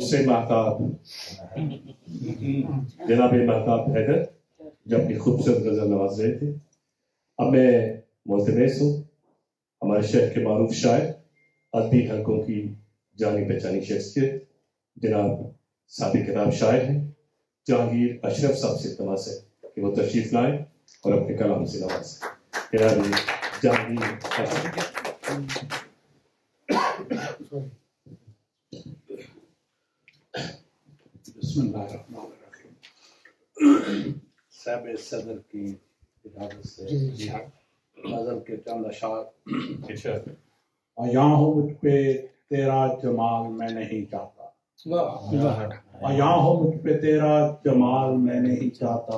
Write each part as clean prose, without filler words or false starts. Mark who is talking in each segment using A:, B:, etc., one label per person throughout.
A: سے محتاب جناب محتاب حیدر جو اپنی خوبصورت غزل نواز رہے تھے. اب میں ملتمس ہوں ہمارے شہر کے معروف شاعر ادبی حلقوں کی جانی پہچانی شخصیت جناب سابق کتاب شاعر ہیں جہانگیر اشرف صاحب سے التماس ہے کہ وہ تشریف لائیں اور اپنے کلام سے نوازیں. جناب جہانگیر اشرف.
B: بسم اللہ الرحمن الرحیم. صاحب صدر کی اجازت سے غزل کے چند اشعار. عیاں ہو مجھ پہ تیرا جمال میں نہیں چاہتا، عیاں ہو مجھ پہ تیرا جمال میں نہیں چاہتا،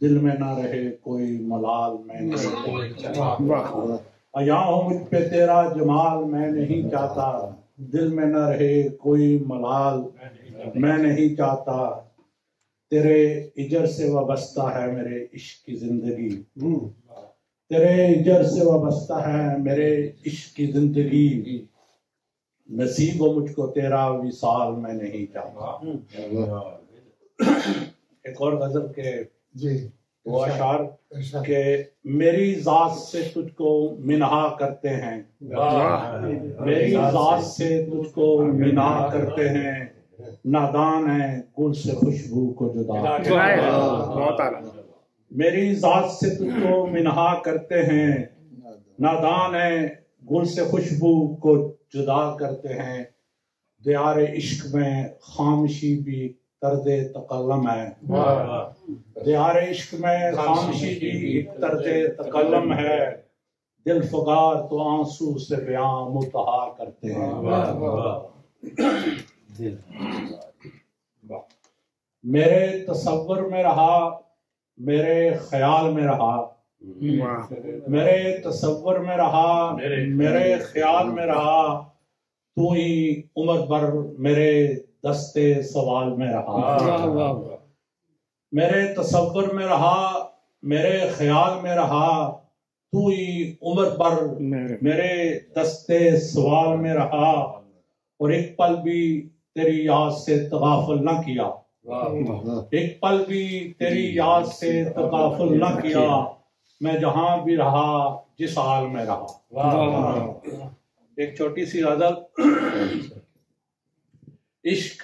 B: دل میں نہ رہے کوئی ملال میں نہیں چاہتا. عیاں ہو مجھ پہ تیرا جمال میں نہیں چاہتا، دل میں نہ رہے کوئی ملال میں نہیں چاہتا. تیرے اجر سے وابستہ ہے میرے عشق کی زندگی، تیرے اجر سے وابستہ ہے میرے عشق کی زندگی، نصیب ہو مجھ کو تیرا وصال میں نہیں چاہتا. ایک اور غزل کے وہ اشعار کہ میری ذات سے تجھ کو منہا کرتے ہیں، میری ذات سے تجھ کو منہا کرتے ہیں، نادان ہے گل سے خوشبو کو جدا. میری ذات سے تجھ کو منہا کرتے ہیں، نادان ہے گل سے خوشبو کو جدا کرتے ہیں. دیار عشق میں خاموشی بھی طرز تکلم ہے، دیار عشق میں خاموشی بھی ایک طرز تکلم ہے، دل فگار تو آنسو سے بیاں متہا کرتے ہیں. میرے تصور میں رہا، میرے خیال میں رہا، میرے تصور میں رہا، میرے خیال میں رہا، تو ہی عمر بھر میرے دستے سوال میں رہا. میرے تصور میں رہا، میرے خیال میں رہا، تو ہی عمر بھر میرے دستے سوال میں رہا، اور ایک پل بھی تیری یاد سے تغافل نہ کیا، ایک پل بھی تیری یاد سے تغافل نہ کیا، میں جہاں بھی رہا جس حال میں رہا. ایک چھوٹی سی غزل. عشق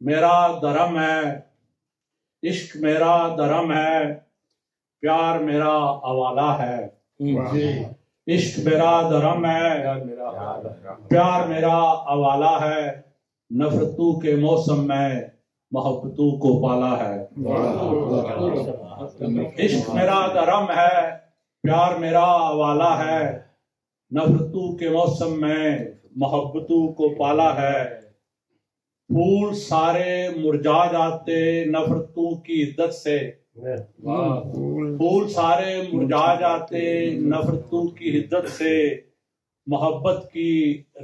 B: میرا درم ہے، عشق میرا درم ہے، پیار میرا حوالہ ہے. عشق میرا درم ہے، پیار میرا حوالہ ہے، نفرتوں کے موسم میں محبتوں کو پالا ہے. عشق میرا درم ہے، پیار میرا حوالہ ہے، نفرتوں کے موسم میں محبتوں کو پالا ہے. پھول سارے مرجھا جاتے نفرتوں کی عدت سے، پھول سارے مرجھا جاتے نفرتوں کی عدت سے، محبت کی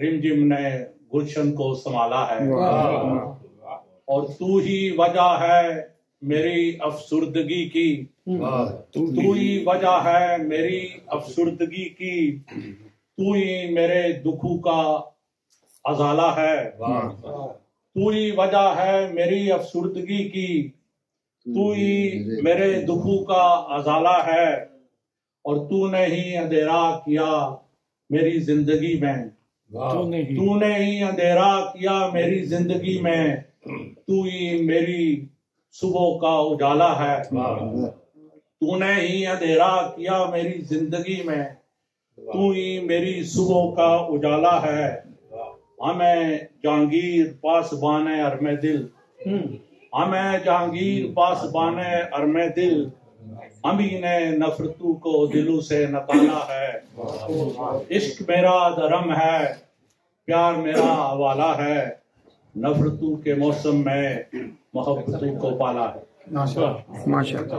B: رمجم نے گلشن کو سنبھالا ہے. اور تو ہی وجہ ہے میری افسردگی کی، تو ہی وجہ ہے میری افسردگی کی، تو ہی میرے دکھوں کا ازالہ ہے. تو ہی وجہ ہے میری افسردگی کی، تو ہی میرے دکھوں کا ازالہ ہے، اور تو نے ہی اندھیرا کیا میری زندگی میں، تو نے ہی اندھیرا کیا میری زندگی میں، تو ہی میری صبح کا اجالا ہے. تو نے ہی اندھیرا کیا میری زندگی میں، تو ہی میری صبح کا اجالا ہے. ہمیں جہانگیر پاسبان ارم دل، ہمیں جہانگیر پاسبان ارم دل، ہمیں نے نفرتوں کو دلوں سے نکالا ہے. عشق میرا درم ہے، پیار میرا حوالہ ہے، نفرتوں کے موسم میں محبتوں کو پالا ہے.
C: ماشاء اللہ.